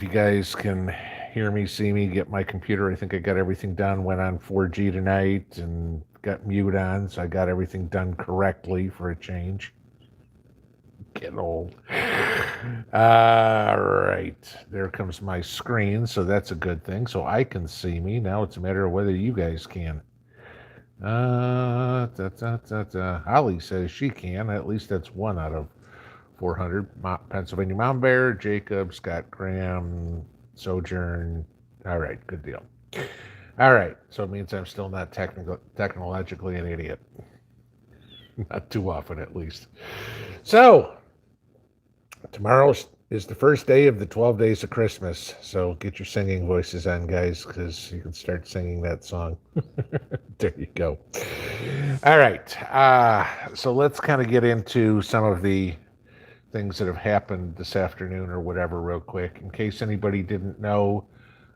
you guys can hear me, see me, get my computer. I think I got everything done. Went on 4G tonight and got mute on, so I got everything done correctly for a change. Getting old. All right. There comes my screen, so that's a good thing. So I can see me. Now it's a matter of whether you guys can. Holly says she can. At least that's one out of 400. Pennsylvania Mountain Bear, Jacob, Scott Graham, Sojourn. All right, good deal. All right, so it means I'm still not technologically an idiot. Not too often, at least. So, tomorrow is the first day of the 12 days of Christmas. So get your singing voices on, guys, because you can start singing that song. There you go. All right. So let's kind of get into some of the things that have happened this afternoon or whatever real quick. In case anybody didn't know,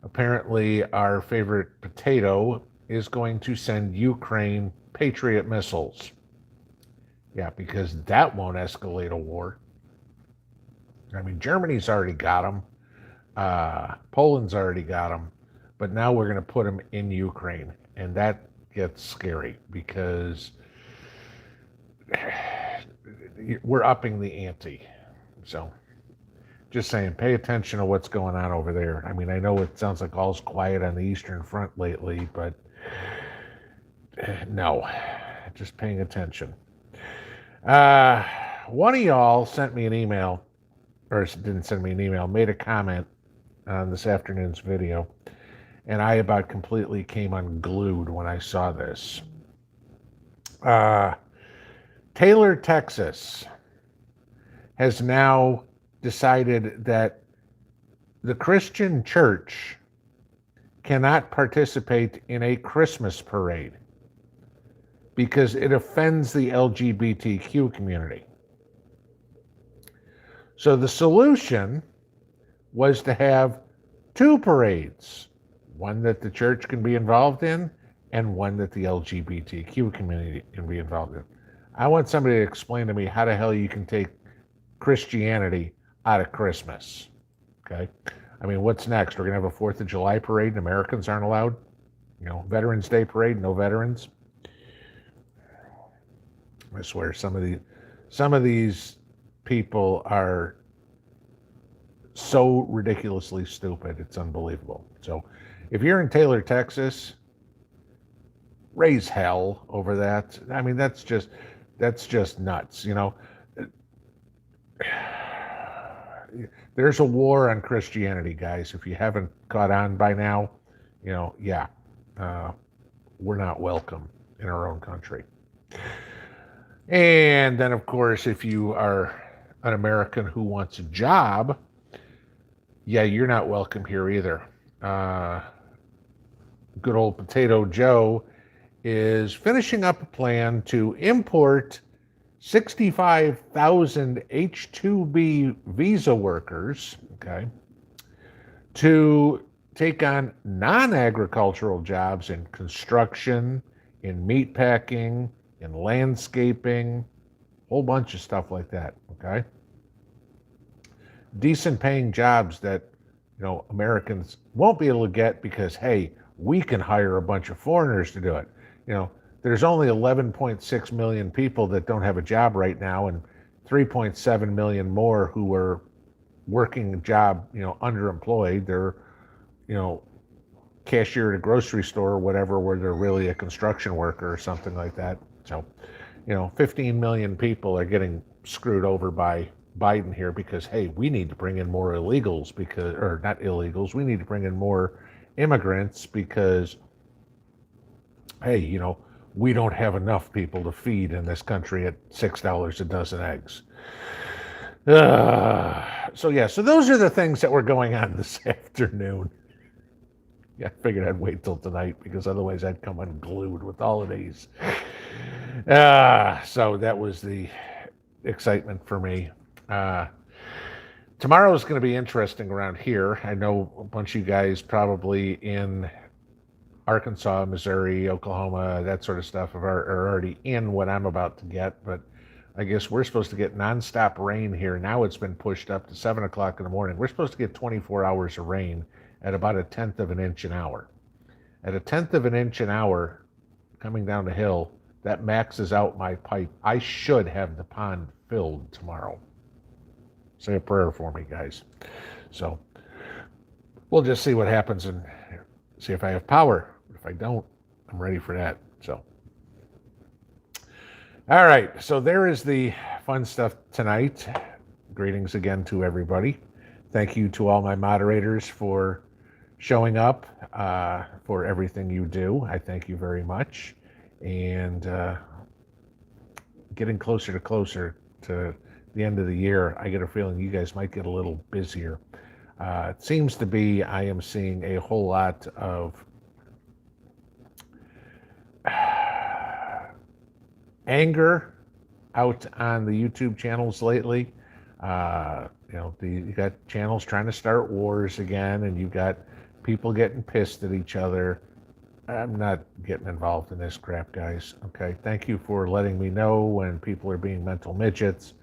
apparently our favorite potato is going to send Ukraine Patriot missiles. Yeah, because that won't escalate a war. I mean, Germany's already got them. Poland's already got them. But now we're going to put them in Ukraine. And that gets scary because we're upping the ante. So just saying, pay attention to what's going on over there. I mean, I know it sounds like all's quiet on the Eastern Front lately, but no, just paying attention. One of y'all sent me an email, or didn't send me an email, made a comment on this afternoon's video, and I about completely came unglued when I saw this. Taylor, Texas has now decided that the Christian church cannot participate in a Christmas parade because it offends the LGBTQ community. So the solution was to have two parades, one that the church can be involved in and one that the LGBTQ community can be involved in. I want somebody to explain to me how the hell you can take Christianity out of Christmas. Okay? I mean, what's next? We're going to have a 4th of July parade and Americans aren't allowed? You know, Veterans Day parade, no veterans? I swear some of these people are so ridiculously stupid, it's unbelievable. So if you're in Taylor, Texas, raise hell over that. I mean, that's just nuts, you know. There's a war on Christianity, guys. If you haven't caught on by now, you know, yeah, we're not welcome in our own country. And then, of course, if you are an American who wants a job, yeah, you're not welcome here either. Good old Potato Joe is finishing up a plan to import 65,000 H-2B visa workers, okay, to take on non-agricultural jobs in construction, in meat packing, in landscaping, a whole bunch of stuff like that, okay? Decent paying jobs that, you know, Americans won't be able to get because, hey, we can hire a bunch of foreigners to do it. You know, there's only 11.6 million people that don't have a job right now and 3.7 million more who are working a job, you know, underemployed. They're, you know, cashier at a grocery store or whatever, where they're really a construction worker or something like that. So, you know, 15 million people are getting screwed over by Biden here because, hey, we need to bring in more illegals because, or not illegals, we need to bring in more immigrants because, hey, you know, we don't have enough people to feed in this country at $6 a dozen eggs. So yeah, so those are the things that were going on this afternoon. Yeah, I figured I'd wait till tonight because otherwise I'd come unglued with all of these. So that was the excitement for me. Tomorrow is going to be interesting around here. I know a bunch of you guys probably in Arkansas, Missouri, Oklahoma, that sort of stuff are already in what I'm about to get. But I guess we're supposed to get nonstop rain here. Now it's been pushed up to 7 o'clock in the morning. We're supposed to get 24 hours of rain at about a tenth of an inch an hour. At a tenth of an inch an hour coming down the hill, that maxes out my pipe. I should have the pond filled tomorrow. Say a prayer for me, guys. So we'll just see what happens and see if I have power. If I don't, I'm ready for that. So, all right. So there is the fun stuff tonight. Greetings again to everybody. Thank you to all my moderators for showing up, for everything you do. I thank you very much. And getting closer to the end of the year, I get a feeling you guys might get a little busier. It seems to be I am seeing a whole lot of anger out on the YouTube channels lately. You got channels trying to start wars again, and you've got people getting pissed at each other. I'm not getting involved in this crap, guys. Okay, thank you for letting me know when people are being mental midgets,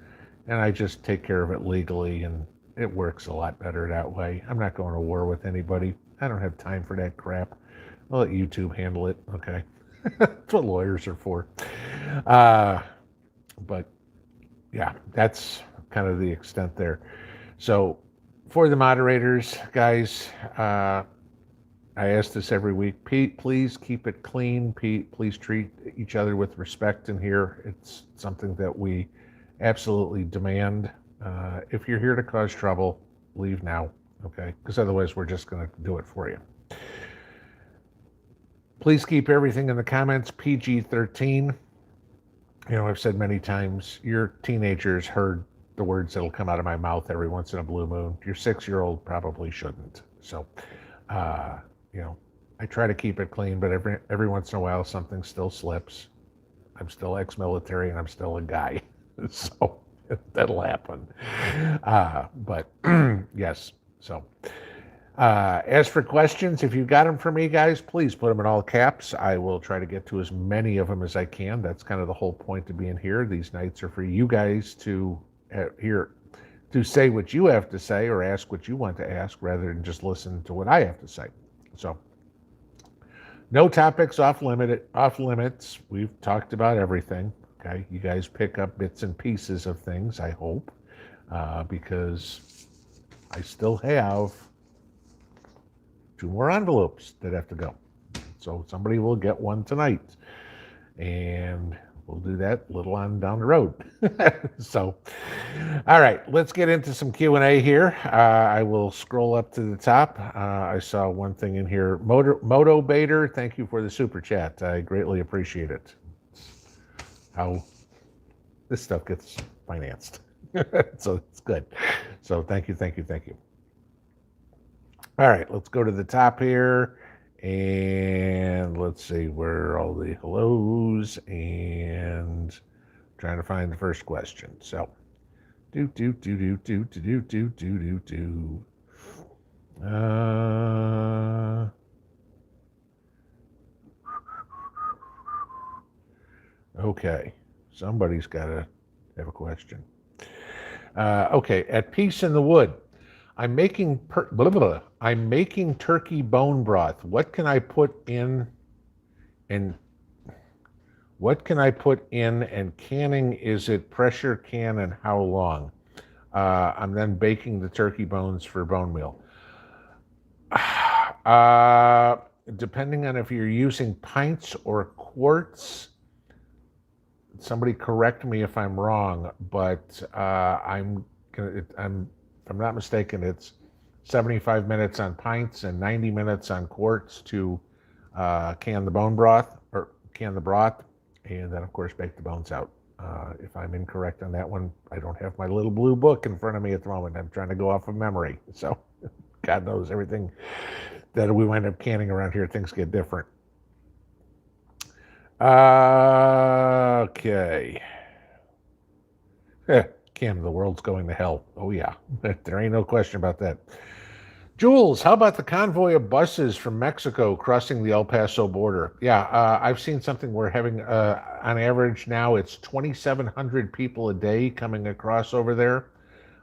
and I just take care of it legally, and it works a lot better that way. I'm not going to war with anybody. I don't have time for that crap. I'll let YouTube handle it, okay? That's what lawyers are for. But yeah, that's kind of the extent there. So for the moderators, guys, I ask this every week. Please keep it clean. Please treat each other with respect in here. It's something that we absolutely demand. If you're here to cause trouble, leave now, okay? Because otherwise we're just going to do it for you. Please keep everything in the comments PG-13. I've said many times, your teenagers heard the words that'll come out of my mouth every once in a blue moon. Your 6-year-old probably shouldn't. So, I try to keep it clean, but every once in a while something still slips. I'm still ex-military and I'm still a guy. So that'll happen. But yes, so. As for questions, if you've got them for me, guys, please put them in all caps. I will try to get to as many of them as I can. That's kind of the whole point of being here. These nights are for you guys to say what you have to say or ask what you want to ask rather than just listen to what I have to say. So, no topics off limits. We've talked about everything. Okay, you guys pick up bits and pieces of things, I hope, because I still have 2 more envelopes that have to go. So somebody will get one tonight, and we'll do that a little on down the road. So, all right, let's get into some Q&A here. I will scroll up to the top. I saw one thing in here. Moto Bader, thank you for the super chat. I greatly appreciate it. How this stuff gets financed. So it's good. So thank you. All right, let's go to the top here, and let's see where are all the hellos, and trying to find the first question. So, okay, somebody's got to have a question. Okay, at Peace in the Wood. I'm making turkey bone broth. What can I put in? And canning? Is it pressure can, and how long? I'm then baking the turkey bones for bone meal. Depending on if you're using pints or quarts. Somebody correct me if I'm wrong, but if I'm not mistaken, it's 75 minutes on pints and 90 minutes on quarts to can the bone broth, or can the broth, and then, of course, bake the bones out. If I'm incorrect on that one, I don't have my little blue book in front of me at the moment. I'm trying to go off of memory. So God knows everything that we wind up canning around here, things get different. Okay. Kim, the world's going to hell. Oh, yeah. There ain't no question about that. Jules, how about the convoy of buses from Mexico crossing the El Paso border? Yeah, I've seen something we're having, on average now, it's 2,700 people a day coming across over there.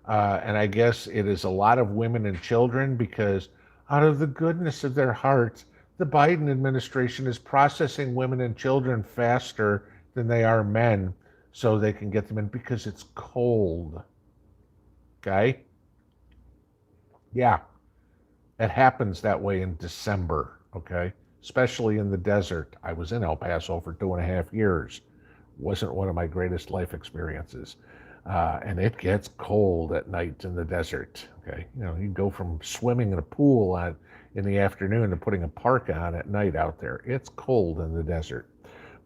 And I guess it is a lot of women and children because out of the goodness of their hearts, the Biden administration is processing women and children faster than they are men so they can get them in because it's cold. Okay? Yeah. It happens that way in December, okay? Especially in the desert. I was in El Paso for 2.5 years. Wasn't one of my greatest life experiences. And it gets cold at night in the desert, okay? You know, you go from swimming in a pool in the afternoon to putting a parka on at night out there. It's cold in the desert.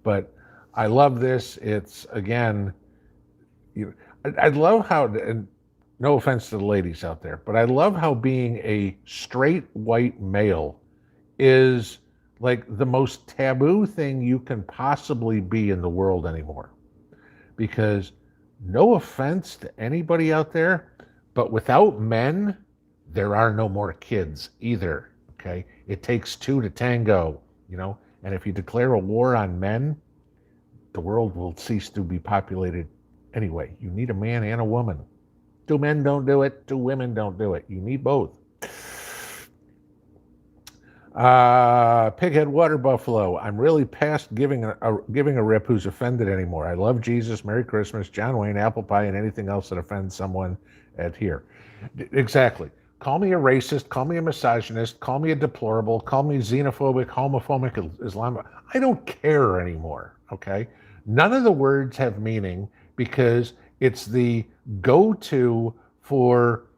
But I love this. It's, again, I love how, and no offense to the ladies out there, but I love how being a straight white male is like the most taboo thing you can possibly be in the world anymore. Because no offense to anybody out there, but without men, there are no more kids either, okay? It takes two to tango, you know? And if you declare a war on men, the world will cease to be populated anyway. You need a man and a woman. 2 men don't do it. 2 women don't do it. You need both. Pighead Water Buffalo. I'm really past giving a rip who's offended anymore. I love Jesus, Merry Christmas, John Wayne, apple pie, and anything else that offends someone at here. Exactly. Call me a racist, call me a misogynist, call me a deplorable, call me xenophobic, homophobic, Islamic. I don't care anymore, okay? None of the words have meaning because it's the go-to for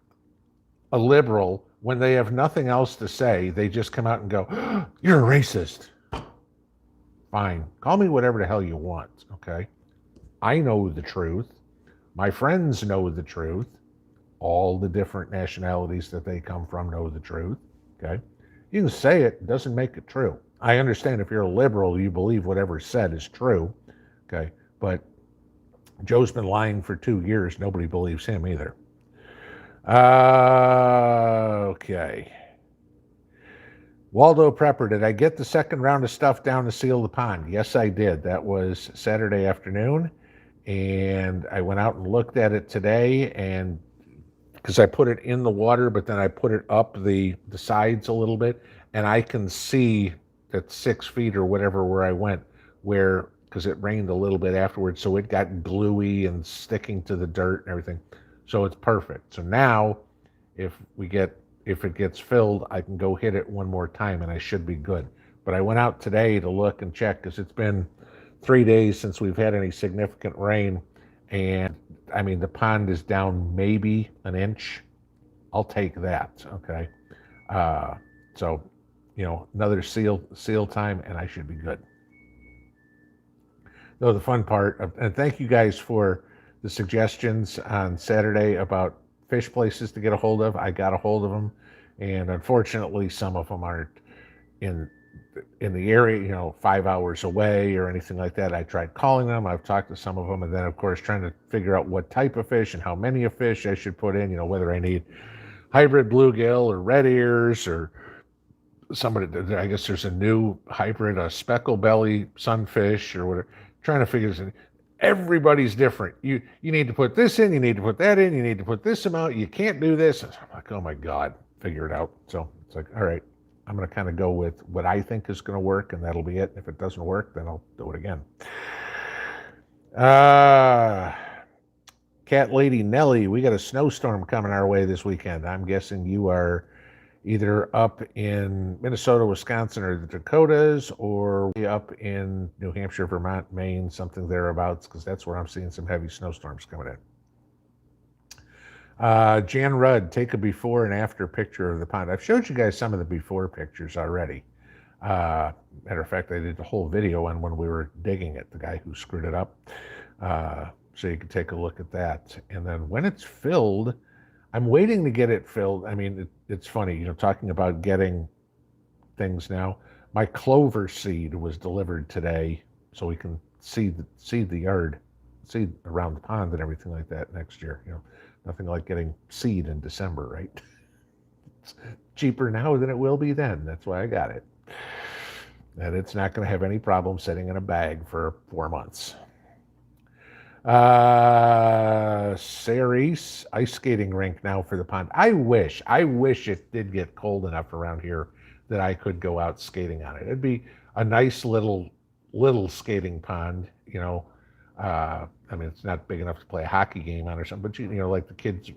a liberal when they have nothing else to say. They just come out and go, oh, you're a racist. Fine. Call me whatever the hell you want, okay? I know the truth. My friends know the truth. All the different nationalities that they come from know the truth, okay? You can say it, doesn't make it true. I understand if you're a liberal, you believe whatever's said is true, okay? But Joe's been lying for 2 years. Nobody believes him either. Okay. Waldo Prepper, did I get the second round of stuff down to seal the pond? Yes, I did. That was Saturday afternoon. And I went out and looked at it today, and because I put it in the water, but then I put it up the sides a little bit, and I can see at 6 feet or whatever where I went, because it rained a little bit afterwards, so it got gluey and sticking to the dirt and everything. So it's perfect. So now, if it gets filled, I can go hit it one more time, and I should be good. But I went out today to look and check, because it's been 3 days since we've had any significant rain, and I mean, the pond is down maybe an inch. I'll take that, okay? So, another seal time, and I should be good. Though the fun part, and thank you guys for the suggestions on Saturday about fish places to get a hold of. I got a hold of them, and unfortunately, some of them aren't in the area, 5 hours away or anything like that. I tried calling them. I've talked to some of them, and then, of course, trying to figure out what type of fish and how many of fish I should put in, whether I need hybrid bluegill or red ears or somebody. I guess there's a new hybrid, a speckle belly sunfish or whatever. Trying to figure this out. Everybody's different. You need to put this in, you need to put that in, you need to put this amount, you can't do this. I'm like, oh my God, figure it out. So it's like, all right, I'm going to kind of go with what I think is going to work, and that'll be it. If it doesn't work, then I'll do it again. Cat Lady Nelly, we got a snowstorm coming our way this weekend. I'm guessing you are either up in Minnesota, Wisconsin, or the Dakotas, or up in New Hampshire, Vermont, Maine, something thereabouts, because that's where I'm seeing some heavy snowstorms coming in. Jan Rudd, take a before and after picture of the pond. I've showed you guys some of the before pictures already. Matter of fact, I did a whole video on when we were digging it, the guy who screwed it up. So you can take a look at that. And then when it's filled, I'm waiting to get it filled. I mean, it's funny, talking about getting things now. My clover seed was delivered today, so we can seed the yard, seed around the pond and everything like that next year. Nothing like getting seed in December, right? It's cheaper now than it will be then. That's why I got it. And it's not going to have any problem sitting in a bag for 4 months. Ceres ice skating rink now for the pond. I wish it did get cold enough around here that I could go out skating on it. It'd be a nice little skating pond, you know. I mean, it's not big enough to play a hockey game on or something, but you know, like kids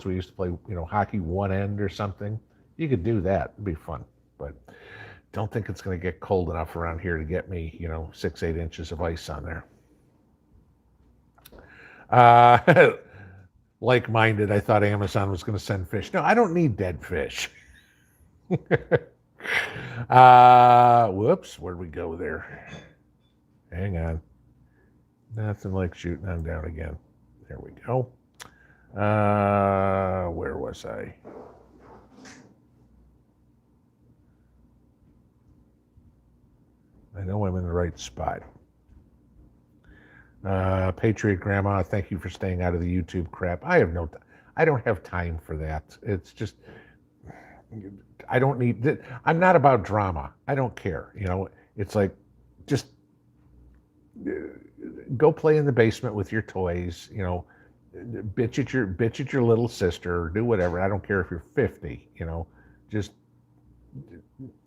we used to play, you know, hockey one end or something. You could do that. It'd be fun, but don't think it's going to get cold enough around here to get me, you know, 6-8 inches of ice on there. Like-minded, I thought Amazon was going to send fish. No, I don't need dead fish. Whoops, where'd we go there? Hang on. Nothing like shooting on down again. There we go. Where was I? I know I'm in the right spot. Patriot Grandma, thank you for staying out of the YouTube crap. I don't have time for that. It's just, I don't need, I'm not about drama. I don't care. You know, it's like, just go play in the basement with your toys, you know, bitch at your little sister, or do whatever. I don't care if you're 50, you know, just,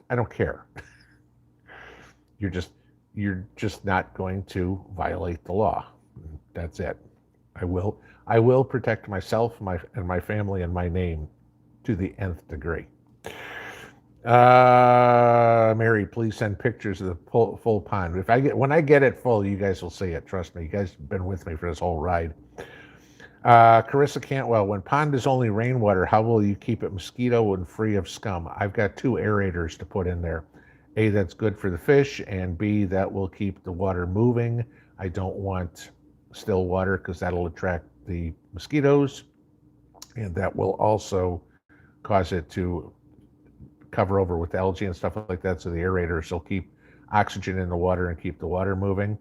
I don't care. You're just not going to violate the law. That's it. I will protect myself, and my family, and my name to the nth degree. Mary, please send pictures of the full pond. When I get it full, you guys will see it. Trust me. You guys have been with me for this whole ride. Carissa Cantwell, when pond is only rainwater, how will you keep it mosquito and free of scum? I've got 2 aerators to put in there. A, that's good for the fish, and B, that will keep the water moving. I don't want still water because that'll attract the mosquitoes, and that will also cause it to cover over with algae and stuff like that. So the aerators will keep oxygen in the water and keep the water moving.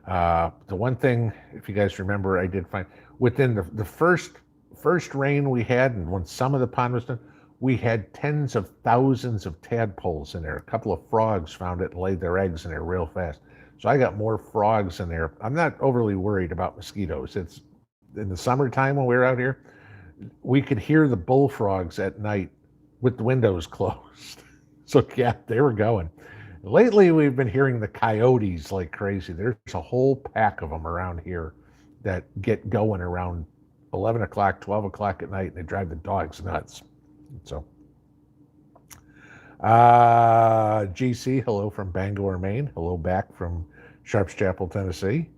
The one thing, if you guys remember, I did find within the first rain we had, and when some of the pond was done, we had tens of thousands of tadpoles in there. A couple of frogs found it and laid their eggs in there real fast. So I got more frogs in there. I'm not overly worried about mosquitoes. It's in the summertime when we were out here, we could hear the bullfrogs at night with the windows closed. So yeah, they were going. Lately, we've been hearing the coyotes like crazy. There's a whole pack of them around here that get going around 11 o'clock, 12 o'clock at night, and they drive the dogs nuts. So, GC, hello from Bangor, Maine. Hello back from Sharps Chapel, Tennessee.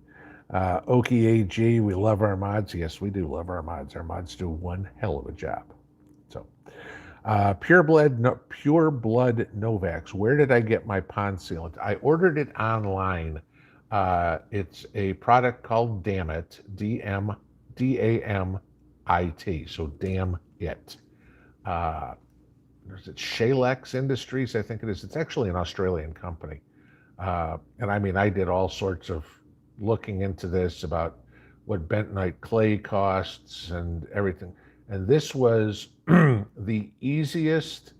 Okie AG, we love our mods. Yes, we do love our mods. Our mods do one hell of a job. So, Pure Blood Novax. Where did I get my pond sealant? I ordered it online. It's a product called Damn It, DAMIT. So Damn It. There's Shalex Industries, I think it is. It's actually an Australian company. And I mean, I did all sorts of looking into this about what bentonite clay costs and everything. And this was the easiest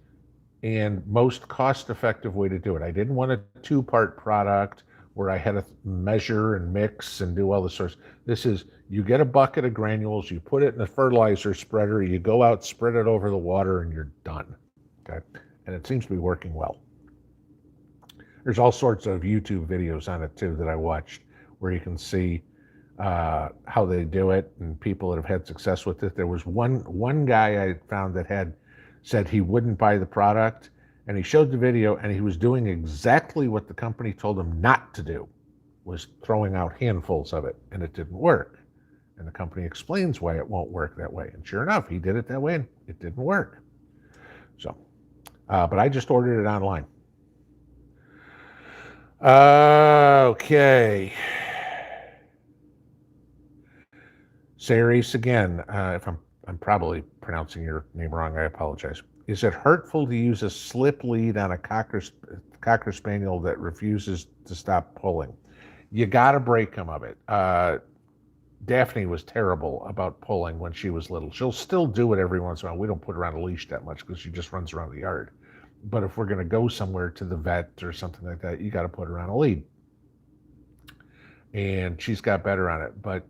and most cost-effective way to do it. I didn't want a 2-part product where I had to measure and mix and do all the sorts. This is, you get a bucket of granules, you put it in a fertilizer spreader, you go out, spread it over the water, and you're done. Okay, and it seems to be working well. There's all sorts of YouTube videos on it too that I watched where you can see how they do it and people that have had success with it. There was one guy I found that had said he wouldn't buy the product, and he showed the video, and he was doing exactly what the company told him not to do, was throwing out handfuls of it, and it didn't work. And the company explains why it won't work that way. And sure enough, he did it that way, and it didn't work. So, but I just ordered it online. Okay. Ceres again, if I'm probably pronouncing your name wrong, I apologize. Is it hurtful to use a slip lead on a Cocker Spaniel that refuses to stop pulling? You got to break them of it. Daphne was terrible about pulling when she was little. She'll still do it every once in a while. We don't put her on a leash that much because she just runs around the yard. But if we're going to go somewhere to the vet or something like that, you got to put her on a lead. And she's got better on it. But,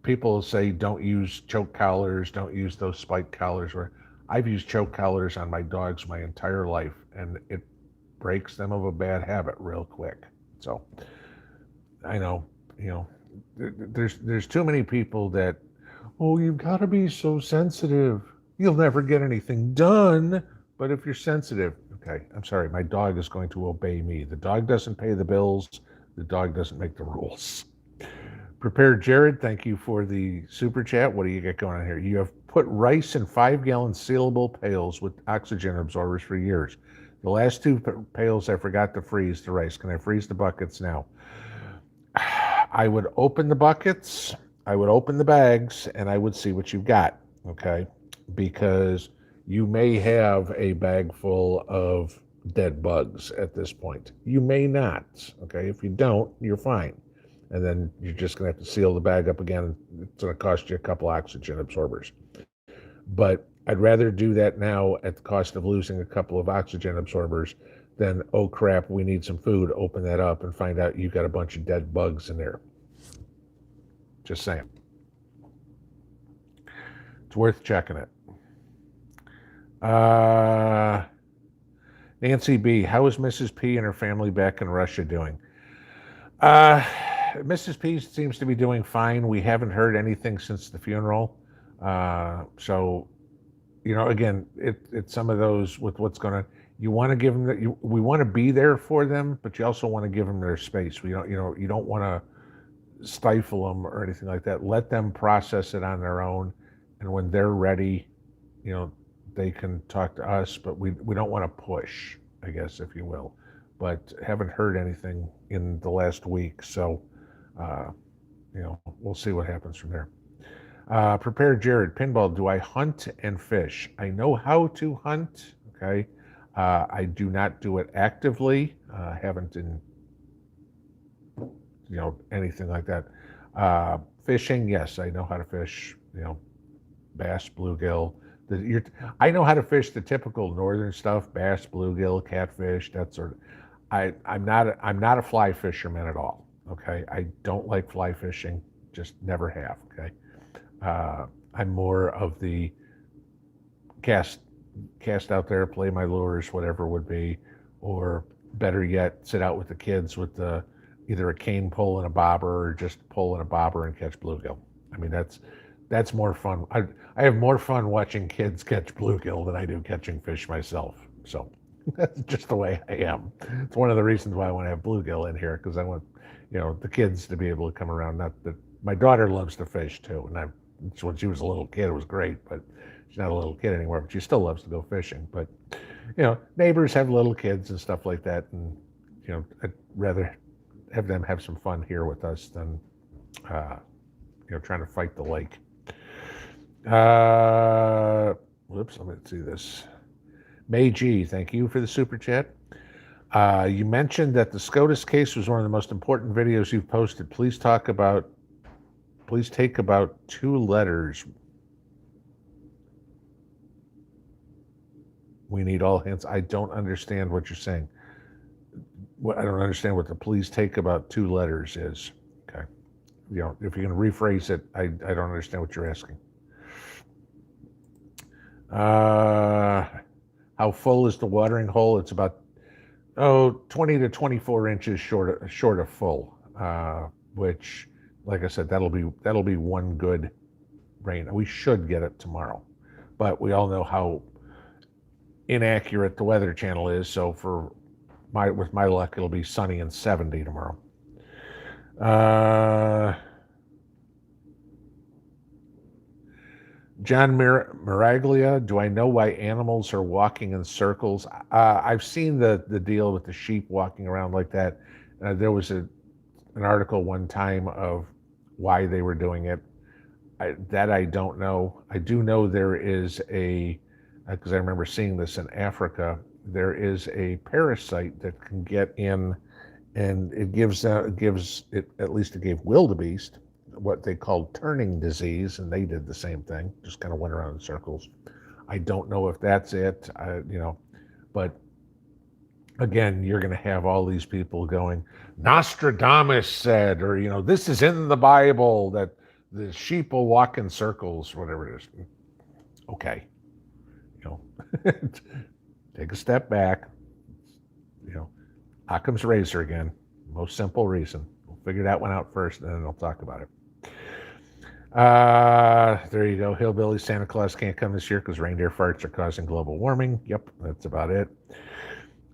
people say don't use choke collars, don't use those spike collars. Where I've used choke collars on my dogs my entire life, and it breaks them of a bad habit real quick. So I know, there's too many people that, oh, you've got to be so sensitive. You'll never get anything done. But if you're sensitive, okay, I'm sorry, my dog is going to obey me. The dog doesn't pay the bills. The dog doesn't make the rules. Prepared Jared, thank you for the super chat. What do you got going on here? You have put rice in 5-gallon sealable pails with oxygen absorbers for years. The last 2 pails I forgot to freeze the rice. Can I freeze the buckets now? I would open the buckets, I would open the bags, and I would see what you've got, okay? Because you may have a bag full of dead bugs at this point. You may not, okay? If you don't, you're fine. And then you're just going to have to seal the bag up again. It's going to cost you a couple oxygen absorbers. But I'd rather do that now at the cost of losing a couple of oxygen absorbers than, oh crap, we need some food, open that up and find out you've got a bunch of dead bugs in there. Just saying. It's worth checking it. Nancy B., how is Mrs. P and her family back in Russia doing? Mrs. P seems to be doing fine. We haven't heard anything since the funeral. So, again, it's some of those with what's going to, you want to give them we want to be there for them, but you also want to give them their space. You don't want to stifle them or anything like that. Let them process it on their own. And when they're ready, they can talk to us, but we don't want to push, I guess, if you will. But haven't heard anything in the last week. So, we'll see what happens from there. Prepared Jared, Pinball, do I hunt and fish? I know how to hunt, okay? I do not do it actively. Haven't in, anything like that. Fishing, yes, I know how to fish, bass, bluegill. I know how to fish the typical northern stuff, bass, bluegill, catfish, that sort of. I'm not a fly fisherman at all. Okay, I don't like fly fishing, just never have. Okay, I'm more of the cast out there, play my lures, whatever it would be, or better yet, sit out with the kids with either a cane pull and a bobber, or just pull and a bobber and catch bluegill. I mean, that's more fun. I have more fun watching kids catch bluegill than I do catching fish myself. So that's just the way I am. It's one of the reasons why I want to have bluegill in here, because I want, the kids to be able to come around. Not that my daughter loves to fish too, and when she was a little kid, it was great, but she's not a little kid anymore. But she still loves to go fishing. But neighbors have little kids and stuff like that, and I'd rather have them have some fun here with us than trying to fight the lake. Whoops, let me see this. May G, thank you for the super chat. You mentioned that the SCOTUS case was one of the most important videos you've posted. Please take about 2 letters. We need all hands. I don't understand what you're saying. I don't understand what the please take about 2 letters is. Okay. If you're going to rephrase it, I don't understand what you're asking. How full is the watering hole? It's about 20 to 24 inches short of full, which, like I said, that'll be one good rain. We should get it tomorrow, but we all know how inaccurate the Weather Channel is. So with my luck, it'll be sunny and 70 tomorrow. John Miraglia, do I know why animals are walking in circles? I've seen the deal with the sheep walking around like that. There was an article one time of why they were doing it. I don't know. I do know there is because I remember seeing this in Africa, there is a parasite that can get in, and it gave wildebeest what they called turning disease, and they did the same thing, just kind of went around in circles. I don't know if that's it, but again, you're going to have all these people going, Nostradamus said, or, this is in the Bible that the sheep will walk in circles, whatever it is. Okay. Take a step back. Occam's razor again. Most simple reason. We'll figure that one out first, and then I'll talk about it. There you go. Hillbilly Santa Claus can't come this year because reindeer farts are causing global warming. Yep, that's about it.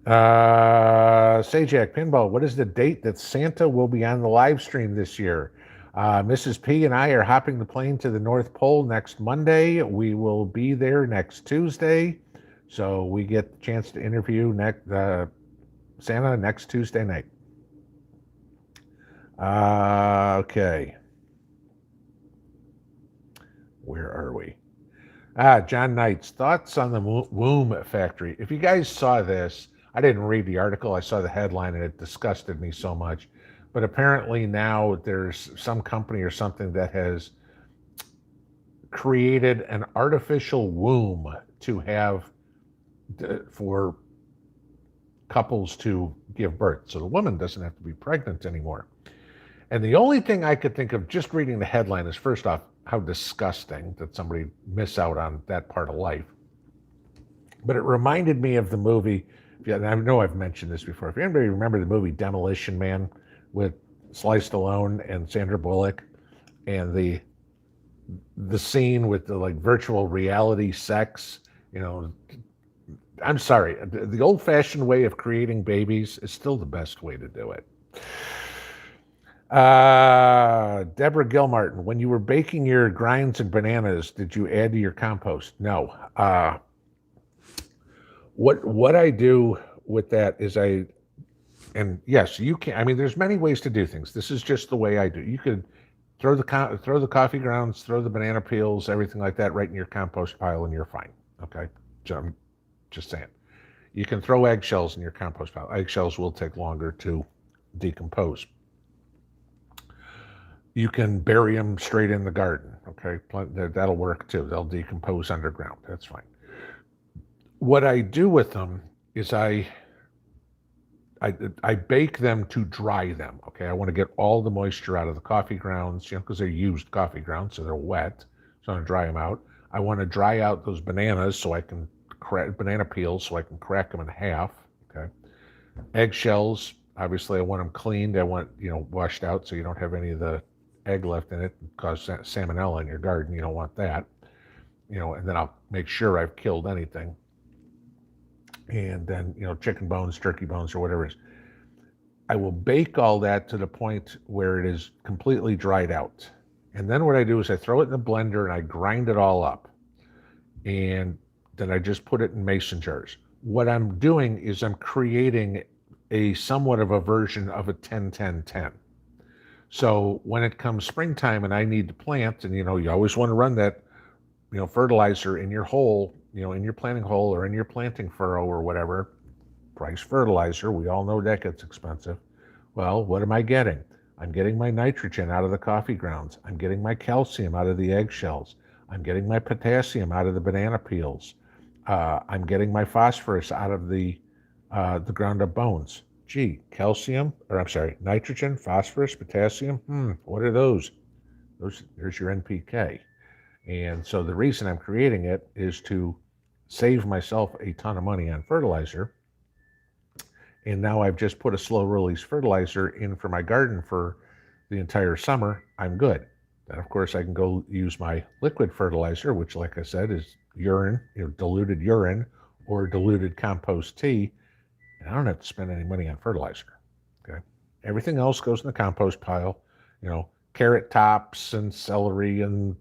Sajak Pinball, what is the date that Santa will be on the live stream this year? Mrs. P and I are hopping the plane to the North Pole next Monday. We will be there next Tuesday. So we get the chance to interview Santa next Tuesday night. Okay. Where are we? John Knights, thoughts on the womb factory. If you guys saw this, I didn't read the article. I saw the headline and it disgusted me so much. But apparently now there's some company or something that has created an artificial womb to have for couples to give birth. So the woman doesn't have to be pregnant anymore. And the only thing I could think of just reading the headline is, first off, how disgusting that somebody miss out on that part of life. But it reminded me of the movie, and I know I've mentioned this before. If anybody remember the movie Demolition Man with Sly Stallone and Sandra Bullock, and the scene with the virtual reality sex, I'm sorry, the old-fashioned way of creating babies is still the best way to do it. Deborah Gilmartin, when you were baking your grinds and bananas, did you add to your compost? No. What I do with that is and yes, you can. There's many ways to do things. This is just the way I do. You could throw the coffee grounds, throw the banana peels, everything like that right in your compost pile, and you're fine. Okay, I'm just saying. You can throw eggshells in your compost pile. Eggshells will take longer to decompose. You can bury them straight in the garden. Okay, that'll work too. They'll decompose underground. That's fine. What I do with them is I bake them to dry them. Okay, I want to get all the moisture out of the coffee grounds, because they're used coffee grounds, so they're wet. So I'm going to dry them out. I want to dry out those bananas so I can banana peels so I can crack them in half. Okay, eggshells. Obviously, I want them cleaned. I want washed out so you don't have any of the egg left in it and cause salmonella in your garden. You don't want that. And then I'll make sure I've killed anything. And then, chicken bones, turkey bones, or whatever it is. I will bake all that to the point where it is completely dried out. And then what I do is I throw it in the blender and I grind it all up. And then I just put it in mason jars. What I'm doing is I'm creating a somewhat of a version of a 10-10-10. So when it comes springtime and I need to plant, and you always want to run that, fertilizer in your hole, in your planting hole or in your planting furrow or whatever, price fertilizer, we all know that gets expensive. Well, what am I getting? I'm getting my nitrogen out of the coffee grounds. I'm getting my calcium out of the eggshells. I'm getting my potassium out of the banana peels. I'm getting my phosphorus out of the ground up bones. Gee, nitrogen, phosphorus, potassium. What are those? There's your NPK. And so the reason I'm creating it is to save myself a ton of money on fertilizer. And now I've just put a slow release fertilizer in for my garden for the entire summer. I'm good. Then of course I can go use my liquid fertilizer, which like I said is urine, diluted urine or diluted compost tea. And I don't have to spend any money on fertilizer. Okay. Everything else goes in the compost pile, carrot tops and celery and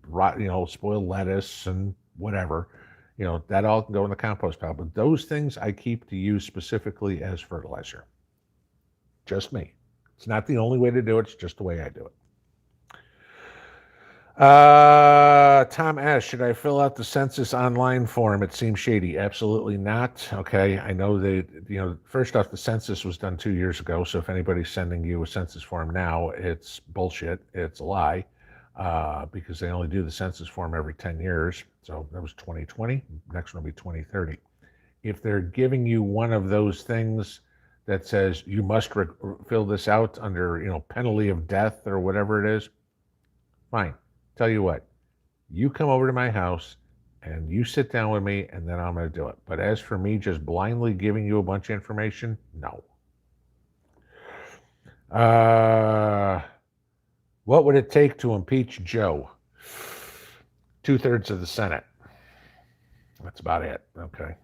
spoiled lettuce and whatever, that all can go in the compost pile. But those things I keep to use specifically as fertilizer. Just me. It's not the only way to do it. It's just the way I do it. Tom S., should I fill out the census online form? It seems shady. Absolutely not. Okay, I know that, first off, the census was done 2 years ago, so if anybody's sending you a census form now, it's bullshit. It's a lie. because they only do the census form every 10 years. So that was 2020. Next one will be 2030. If they're giving you one of those things that says you must fill this out under, penalty of death or whatever it is, fine. Tell you what, you come over to my house and you sit down with me, and then I'm going to do it. But as for me just blindly giving you a bunch of information, no. What would it take to impeach Joe? 2/3 of the Senate. That's about it. Okay.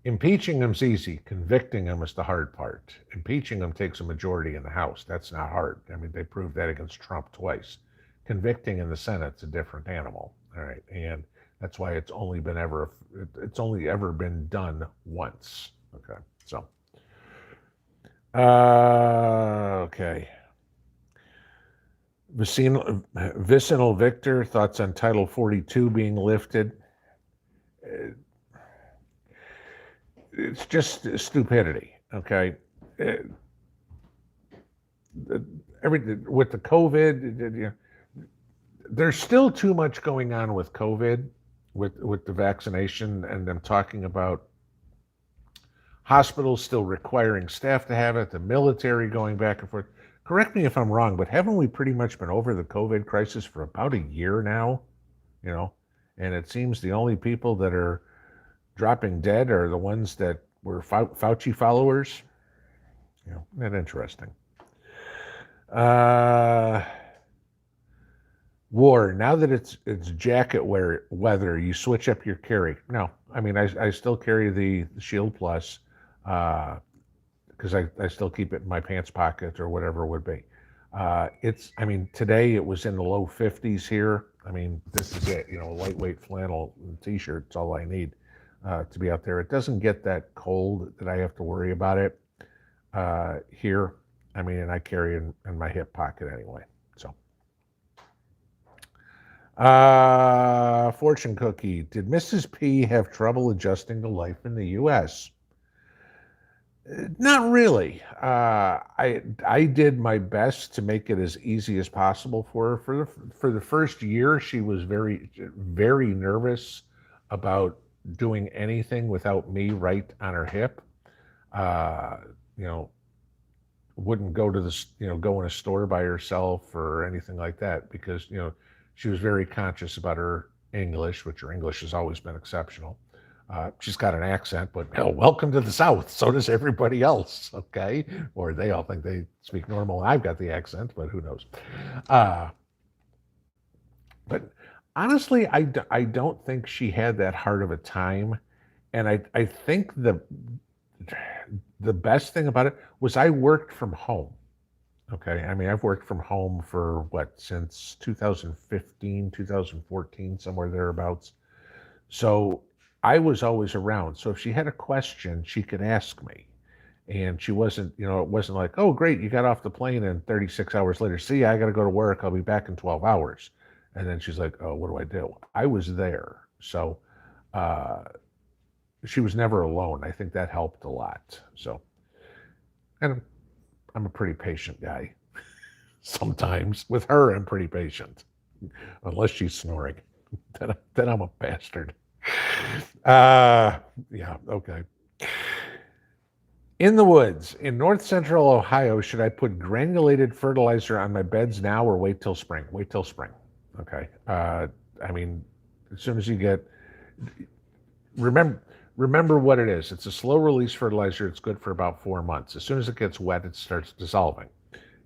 Impeaching him's easy. Convicting him is the hard part. Impeaching him takes a majority in the House. That's not hard. I mean, they proved that against Trump twice. Convicting in the Senate's a different animal. All right. And that's why it's only ever been done once. Okay. So, okay. Vicinal Victor, thoughts on Title 42 being lifted? It's just stupidity, okay? With the COVID, there's still too much going on with COVID, with the vaccination, and them talking about hospitals still requiring staff to have it, the military going back and forth. Correct me if I'm wrong, but haven't we pretty much been over the COVID crisis for about a year now? And it seems the only people that are dropping dead are the ones that were Fauci followers. Not interesting. War, now that it's jacket weather, you switch up your carry. No, I mean, I still carry the Shield Plus, because I still keep it in my pants pocket or whatever it would be. Today it was in the low 50s here. I mean, this is it, lightweight flannel and t-shirt. It's all I need to be out there. It doesn't get that cold that I have to worry about it here. I mean, and I carry it in my hip pocket anyway. So, fortune cookie. Did Mrs. P have trouble adjusting to life in the U.S.? Not really. I did my best to make it as easy as possible for her. For the first year, she was very, very nervous about doing anything without me right on her hip. Wouldn't go to go in a store by herself or anything like that, because she was very conscious about her English, which her English has always been exceptional. She's got an accent, but welcome to the South. So does everybody else, okay? Or they all think they speak normal. I've got the accent, but who knows? But honestly, I don't think she had that hard of a time. And I think the best thing about it was I worked from home. Okay, I mean, I've worked from home for since 2015, 2014, somewhere thereabouts. So I was always around. So if she had a question, she could ask me. And she wasn't, it wasn't like, oh, great, you got off the plane and 36 hours later, see, I got to go to work. I'll be back in 12 hours. And then she's like, oh, what do I do? I was there. So she was never alone. I think that helped a lot. So, and I'm a pretty patient guy. Sometimes with her, I'm pretty patient, unless she's snoring. Then I'm a bastard. Yeah, okay. In the woods, in north central Ohio, should I put granulated fertilizer on my beds now or wait till spring? Wait till spring. Okay. I mean, as soon as you get, remember what it is. It's a slow release fertilizer. It's good for about 4 months. As soon as it gets wet, it starts dissolving.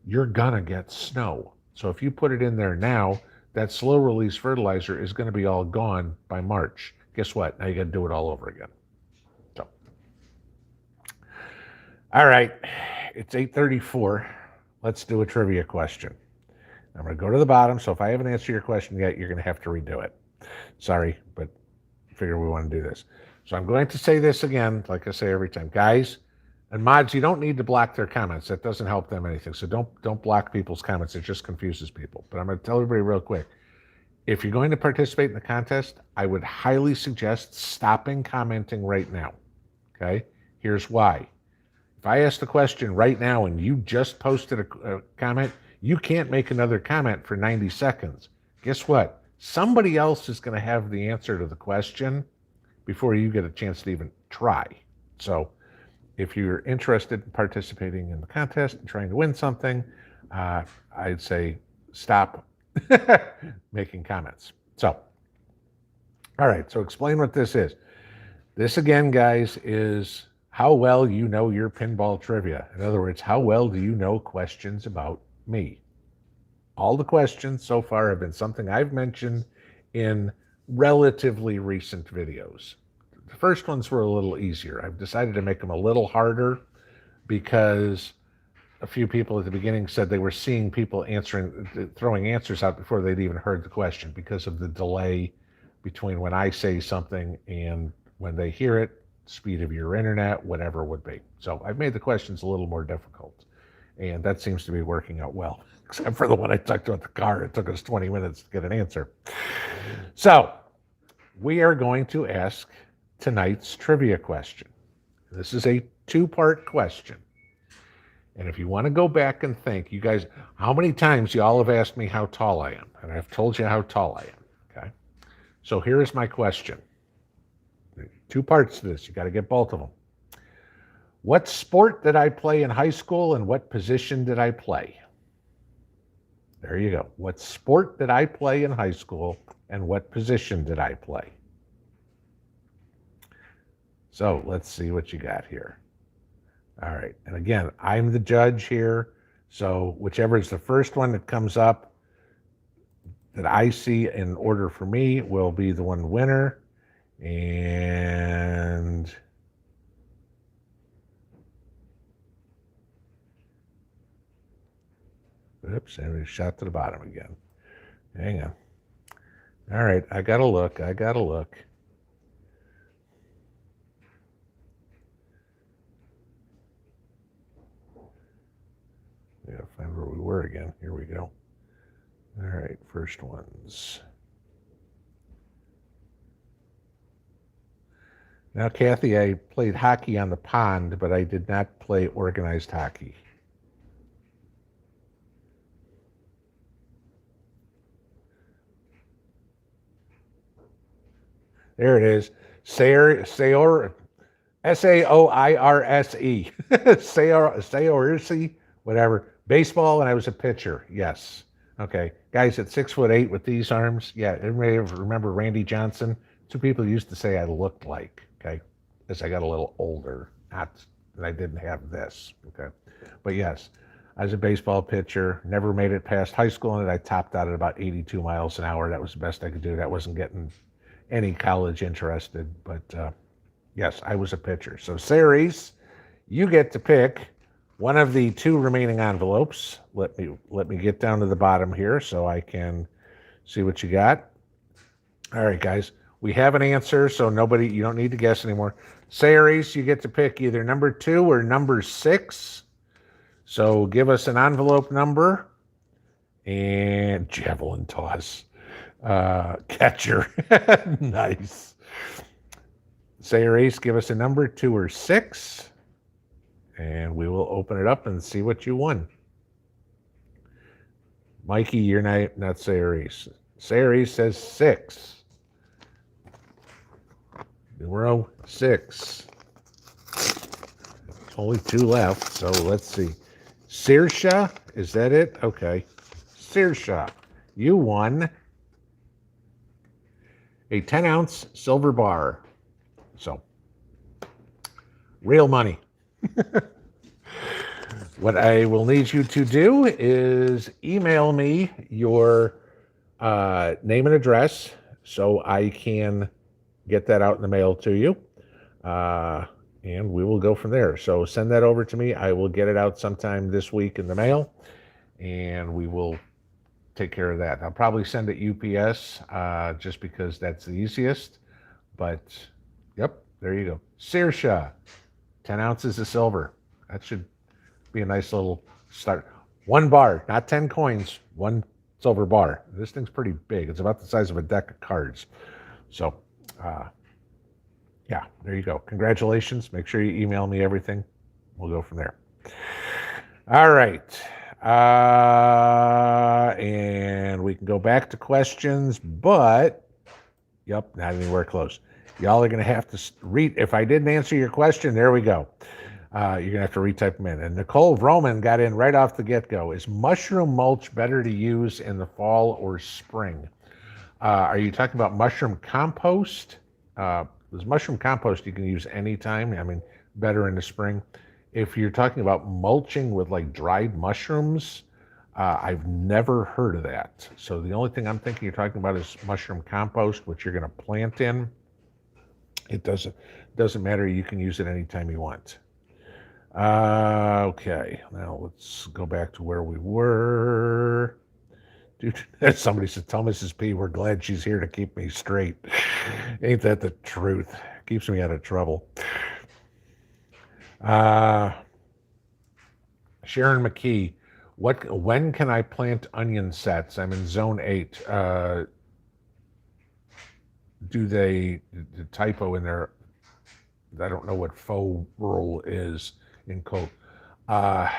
You're gonna get snow. So if you put it in there now, that slow release fertilizer is going to be all gone by March. Guess what? Now you got to do it all over again. So, all right, it's 8:34. Let's do a trivia question. I'm going to go to the bottom. So if I haven't answered your question yet, you're going to have to redo it. Sorry, but I figure we want to do this. So I'm going to say this again, like I say every time, guys. And mods, you don't need to block their comments. That doesn't help them anything. So don't block people's comments. It just confuses people. But I'm going to tell everybody real quick. If you're going to participate in the contest, I would highly suggest stopping commenting right now. Okay? Here's why. If I ask the question right now and you just posted a comment, you can't make another comment for 90 seconds. Guess what? Somebody else is going to have the answer to the question before you get a chance to even try. So if you're interested in participating in the contest and trying to win something, I'd say stop making comments. So, all right, so explain what this is. This, again, guys, is how well you know your pinball trivia. In other words, how well do you know questions about me? All the questions so far have been something I've mentioned in relatively recent videos. The first ones were a little easier. I've decided to make them a little harder because a few people at the beginning said they were seeing people throwing answers out before they'd even heard the question because of the delay between when I say something and when they hear it, speed of your internet, whatever it would be. So I've made the questions a little more difficult, and that seems to be working out well, except for the one I took to the car. It took us 20 minutes to get an answer. So we are going to ask tonight's trivia question. This is a two-part question. And if you want to go back and think, you guys, how many times y'all have asked me how tall I am? And I've told you how tall I am, okay? So here is my question. Two parts to this. You got to get both of them. What sport did I play in high school and what position did I play? There you go. What sport did I play in high school and what position did I play? So let's see what you got here. All right. And again, I'm the judge here. So whichever is the first one that comes up that I see in order for me will be the one winner. And oops, and we shot to the bottom again. Hang on. All right, I gotta look. I gotta find where we were again. Here we go. All right, first ones. Now, Kathy, I played hockey on the pond, but I did not play organized hockey. There it is. Sayor, S-A-O-I-R-S-E. Sayorsi, whatever. Baseball, and I was a pitcher. Yes. Okay. Guys at 6'8" with these arms. Yeah, everybody remember Randy Johnson? Two people used to say I looked like, okay, as I got a little older. Not that I didn't have this, okay. But yes, I was a baseball pitcher, never made it past high school, and I topped out at about 82 miles an hour. That was the best I could do. That wasn't getting any college interested, but yes, I was a pitcher. So, Ceres, you get to pick one of the two remaining envelopes. Let me get down to the bottom here so I can see what you got. All right, guys, we have an answer, so you don't need to guess anymore. Ceres, you get to pick either number 2 or number 6. So give us an envelope number and javelin toss. Catcher. Nice. Ceres, give us a number 2 or 6. And we will open it up and see what you won. Mikey, you're not Ceres. Ceres says 6. Numero 6. Only 2 left, so let's see. Sirsha, is that it? Okay. Sirsha, you won a 10-ounce silver bar. So, real money. What I will need you to do is email me your name and address so I can get that out in the mail to you. And we will go from there. So send that over to me. I will get it out sometime this week in the mail, and we will take care of that. I'll probably send it UPS just because that's the easiest. But, yep, there you go. Sirsha, 10 ounces of silver. That should be a nice little start. 1 bar, not 10 coins, 1 silver bar. This thing's pretty big. It's about the size of a deck of cards. So, yeah, there you go. Congratulations. Make sure you email me everything. We'll go from there. All right. And we can go back to questions, but yep, not anywhere close. Y'all are going to have to read. If I didn't answer your question, there we go. You're going to have to retype them in. And Nicole Vroman got in right off the get-go. Is mushroom mulch better to use in the fall or spring? Are you talking about mushroom compost? This mushroom compost you can use anytime. I mean, better in the spring. If you're talking about mulching with like dried mushrooms, I've never heard of that. So the only thing I'm thinking you're talking about is mushroom compost, which you're going to plant in. It doesn't matter. You can use it anytime you want. Okay, now let's go back to where we were. Dude, somebody said, tell Mrs. P we're glad she's here to keep me straight. Ain't that the truth? Keeps me out of trouble. Sharon McKee, when can I plant onion sets? I'm in zone 8. The typo in there, I don't know what faux rural is in code. I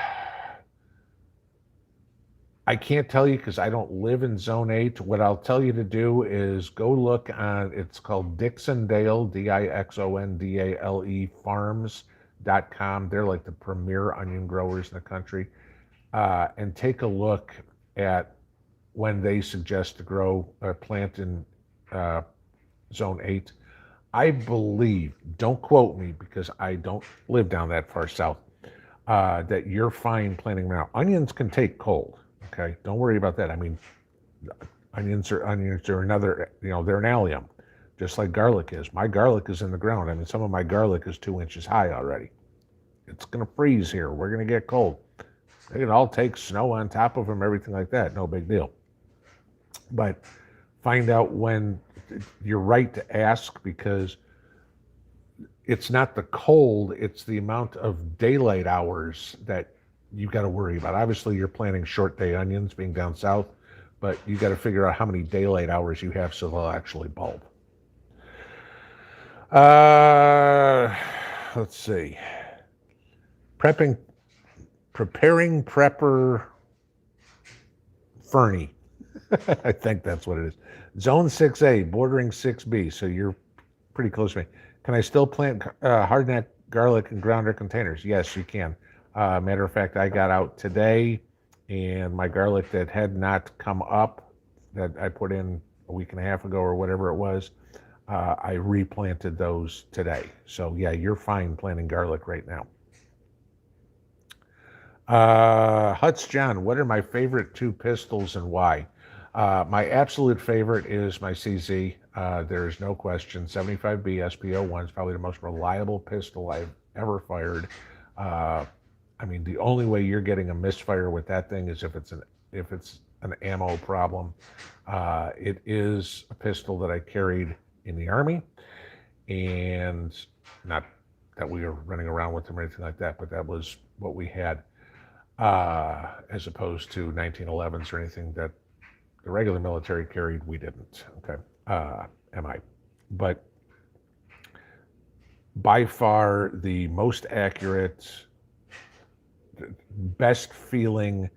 can't tell you because I don't live in zone 8. What I'll tell you to do is go look on, it's called Dixondale, Dixondale farms.com. They're like the premier onion growers in the country. And take a look at when they suggest to grow or plant in zone 8. I believe, don't quote me because I don't live down that far south, that you're fine planting now. Onions can take cold. Okay, don't worry about that. I mean, onions are another, they're an allium, just like garlic is. My garlic is in the ground. I mean, some of my garlic is 2 inches high already. It's going to freeze here. We're going to get cold. They can all take snow on top of them, everything like that. No big deal. But find out when you're right to ask, because it's not the cold, it's the amount of daylight hours that you've got to worry about. Obviously, you're planting short day onions being down south, but you got to figure out how many daylight hours you have so they'll actually bulb. Let's see. Preparing prepper Fernie. I think that's what it is. Zone 6A, bordering 6B, so you're pretty close to me. Can I still plant hardneck garlic in grounder containers? Yes, you can. Matter of fact, I got out today, and my garlic that had not come up, that I put in a week and a half ago or whatever it was, I replanted those today. So yeah, you're fine planting garlic right now. Huts John, what are my favorite 2 pistols and why? My absolute favorite is my CZ. There's no question. 75B SPO1 is probably the most reliable pistol I've ever fired. I mean, the only way you're getting a misfire with that thing is if it's an ammo problem. It is a pistol that I carried in the Army, and not that we were running around with them or anything like that, but that was what we had, as opposed to 1911s or anything that the regular military carried. We didn't. Okay, MI, but by far the most accurate, best feeling,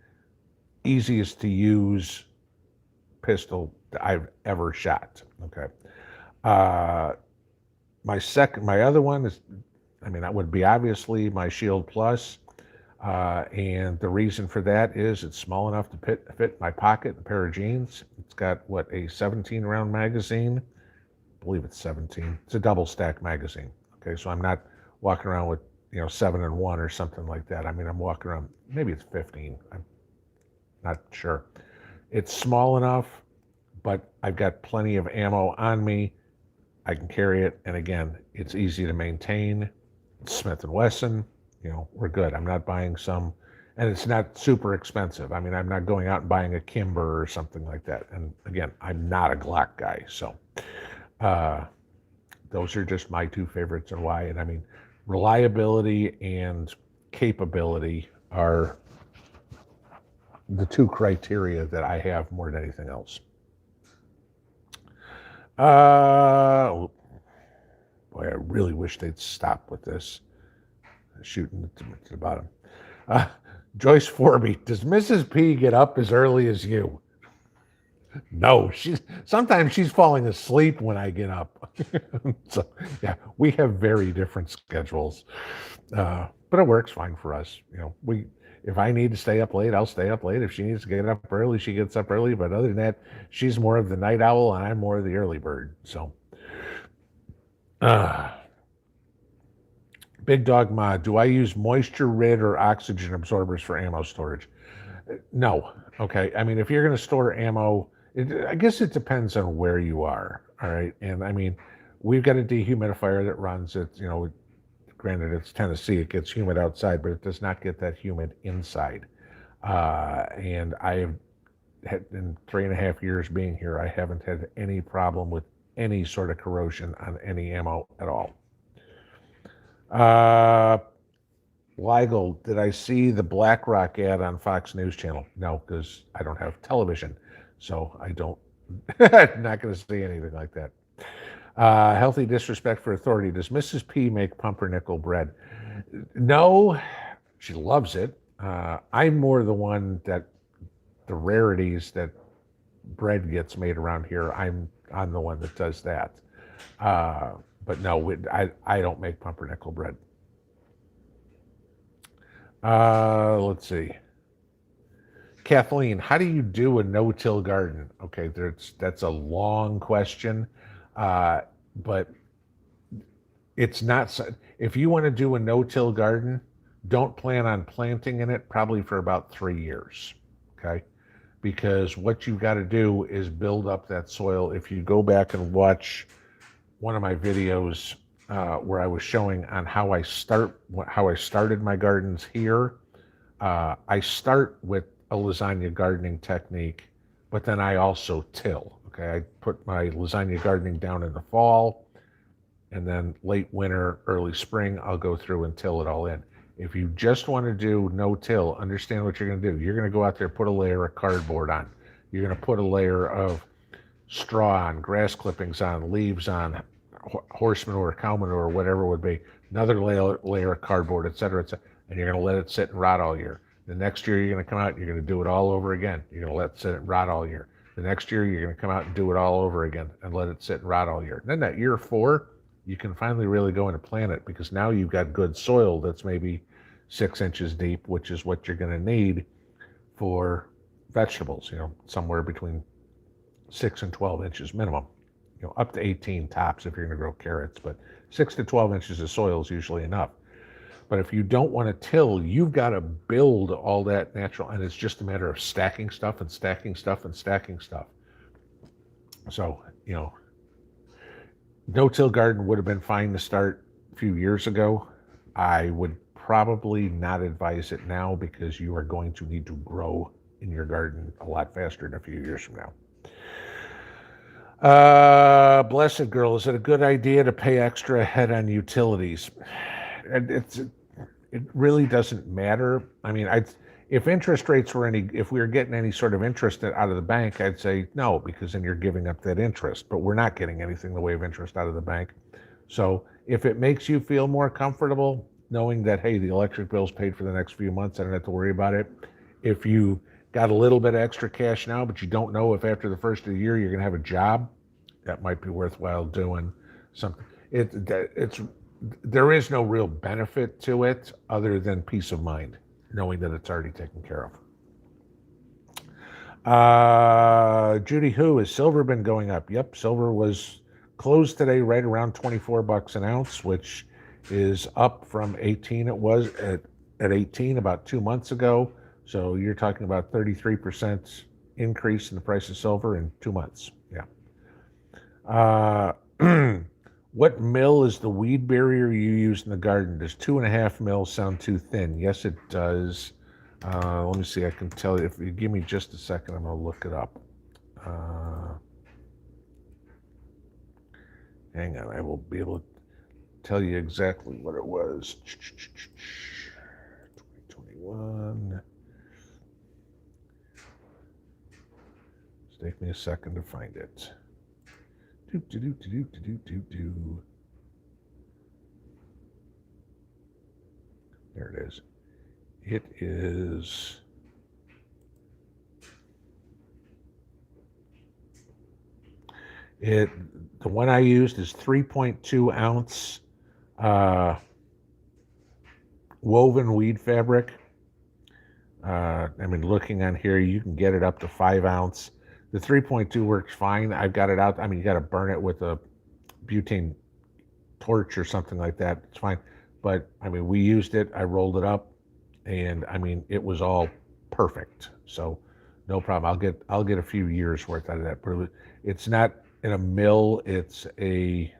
easiest to use pistol that I've ever shot. Okay. My other one is, I mean, that would be obviously my Shield Plus. And the reason for that is it's small enough to fit my pocket, a pair of jeans. It's got a 17 round magazine. I believe it's 17. It's a double stack magazine. Okay. So I'm not walking around with, 7 and 1 or something like that. I mean, I'm walking around, maybe it's 15. I'm not sure. It's small enough, but I've got plenty of ammo on me. I can carry it. And again, it's easy to maintain. It's Smith & Wesson, we're good. I'm not buying some, and it's not super expensive. I mean, I'm not going out and buying a Kimber or something like that. And again, I'm not a Glock guy. So those are just my 2 favorites and why. And I mean, reliability and capability are the 2 criteria that I have more than anything else. Boy, I really wish they'd stop with this shooting to the bottom. Joyce Forby, does Mrs. P get up as early as you? No, sometimes she's falling asleep when I get up. So yeah, we have very different schedules, but it works fine for us. If I need to stay up late, I'll stay up late. If she needs to get up early, she gets up early. But other than that, she's more of the night owl, and I'm more of the early bird. So, uh, Big Dog Ma, do I use moisture rid or oxygen absorbers for ammo storage? No. Okay. I mean, if you're going to store ammo, I guess it depends on where you are. All right. And I mean, we've got a dehumidifier that runs it. Granted, it's Tennessee, it gets humid outside, but it does not get that humid inside. And I have had, in 3.5 years being here, I haven't had any problem with any sort of corrosion on any ammo at all. Weigel, did I see the BlackRock ad on Fox News Channel? No, because I don't have television, so I don't. Not going to see anything like that. Healthy disrespect for authority. Does Mrs. P make pumpernickel bread? No, she loves it. I'm more the one that the rarities that bread gets made around here. I'm the one that does that. But no, I don't make pumpernickel bread. Let's see. Kathleen, how do you do a no-till garden? Okay, that's a long question, but it's not. If you want to do a no-till garden, don't plan on planting in it probably for about 3 years, okay? Because what you've got to do is build up that soil. If you go back and watch one of my videos where I was showing on how I started my gardens here, I start with a lasagna gardening technique, but then I also till. Okay, I put my lasagna gardening down in the fall, and then late winter, early spring, I'll go through and till it all in. If you just want to do no-till, understand what you're going to do. You're going to go out there, put a layer of cardboard on. You're going to put a layer of straw on, grass clippings on, leaves on, horse manure, cow manure, whatever it would be. Another layer of cardboard, et cetera, and you're going to let it sit and rot all year. The next year, you're going to come out and you're going to do it all over again. You're going to let it sit and rot all year. The next year, you're going to come out and do it all over again and let it sit and rot all year. And then that year 4, you can finally really go in and plant it, because now you've got good soil that's maybe 6 inches deep, which is what you're going to need for vegetables, somewhere between 6 and 12 inches minimum, up to 18 tops if you're going to grow carrots, but 6 to 12 inches of soil is usually enough. But if you don't want to till, you've got to build all that natural, and it's just a matter of stacking stuff and stacking stuff and stacking stuff. So, no-till garden would have been fine to start a few years ago. I would probably not advise it now, because you are going to need to grow in your garden a lot faster in a few years from now. Blessed Girl, is it a good idea to pay extra ahead on utilities? It really doesn't matter. I mean, if interest rates were if we were getting any sort of interest out of the bank, I'd say no, because then you're giving up that interest. But we're not getting anything in the way of interest out of the bank. So if it makes you feel more comfortable knowing that, hey, the electric bill's paid for the next few months, I don't have to worry about it. If you got a little bit of extra cash now, but you don't know if after the first of the year you're going to have a job, that might be worthwhile doing something. There is no real benefit to it other than peace of mind, knowing that it's already taken care of. Judy Who, has silver been going up? Yep, silver was closed today right around $24 an ounce, which is up from 18 it was at 18 about 2 months ago. So you're talking about 33% increase in the price of silver in 2 months. Yeah. What mill is the weed barrier you use in the garden? Does 2.5 mils sound too thin? Yes, it does. Let me see. I can tell you. If you give me just a second, I'm going to look it up. Hang on. I will be able to tell you exactly what it was. 2021. Just take me a second to find it. There it is. It is... the one I used is 3.2 ounce woven weed fabric. I mean, looking on here, you can get it up to 5 ounce. The 3.2 works fine. I've got it out. I mean, you got to burn it with a butane torch or something like that. It's fine. But I mean, we used it. I rolled it up, and I mean, it was all perfect. So no problem. I'll get a few years worth out of that. But it's not in a mill. It's a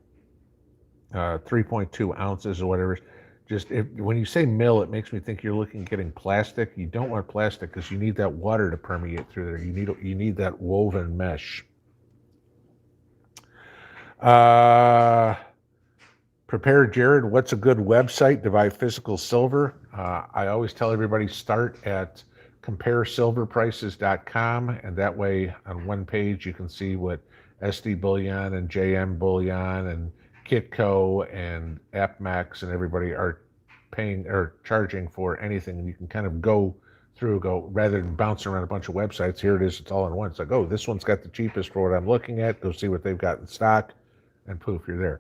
3.2 ounces or whatever. Just when you say mill, it makes me think you're looking at getting plastic. You don't want plastic because you need that water to permeate through there. You need that woven mesh. Prepare Jared, what's a good website to buy physical silver? I always tell everybody start at comparesilverprices.com, and that way on one page you can see what SD Bullion and JM Bullion and Kitco and AppMax and everybody are paying or charging for anything, and you can kind of go through, rather than bouncing around a bunch of websites. Here it is, it's all in one. It's like, oh, this one's got the cheapest for what I'm looking at. Go see what they've got in stock, and poof, you're there.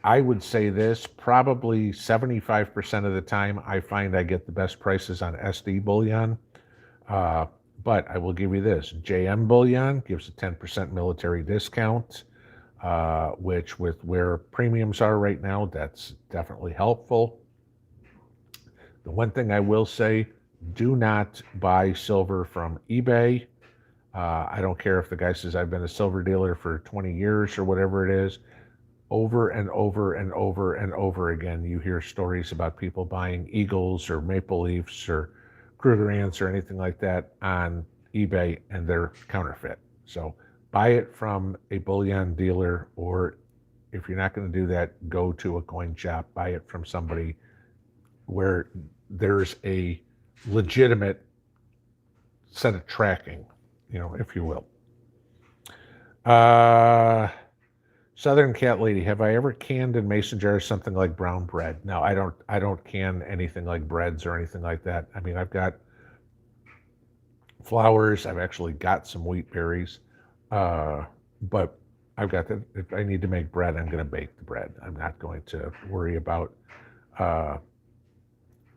I would say this, probably 75% of the time I find I get the best prices on SD Bullion. But I will give you this, JM Bullion gives a 10% military discount, which with where premiums are right now, that's definitely helpful. The one thing I will say, do not buy silver from eBay. I don't care if the guy says I've been a silver dealer for 20 years or whatever it is. Over and over and over and over again, you hear stories about people buying Eagles or Maple Leafs or Krugerrands or anything like that on eBay, and they're counterfeit. So buy it from a bullion dealer, or if you're not going to do that, go to a coin shop, buy it from somebody where there's a legitimate set of tracking, if you will. Southern Cat Lady, have I ever canned in mason jars something like brown bread? No, I don't can anything like breads or anything like that. I mean, I've got flours. I've actually got some wheat berries, but I've got that. If I need to make bread, I'm going to bake the bread. I'm not going to worry about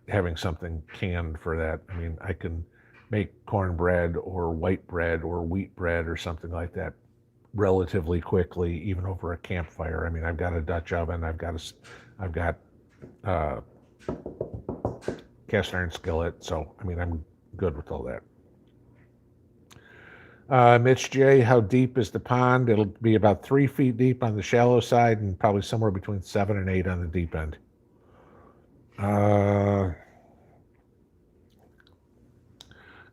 having something canned for that. I mean, I can make cornbread or white bread or wheat bread or something like that relatively quickly, even over a campfire. I mean, I've got a Dutch oven. I've got cast iron skillet. So, I mean, I'm good with all that. Mitch J, how deep is the pond? It'll be about 3 feet deep on the shallow side and probably somewhere between 7 and 8 on the deep end.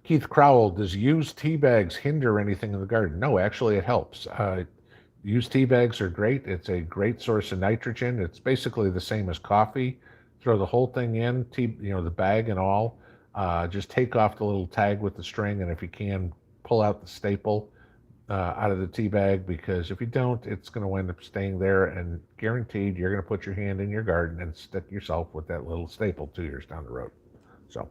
Keith Crowell, does used tea bags hinder anything in the garden? No, actually it helps. Used tea bags are great. It's a great source of nitrogen. It's basically the same as coffee. Throw the whole thing in, the bag and all. Just take off the little tag with the string, and if you can, pull out the staple out of the tea bag, because if you don't, it's going to wind up staying there, and guaranteed you're going to put your hand in your garden and stick yourself with that little staple 2 years down the road. So.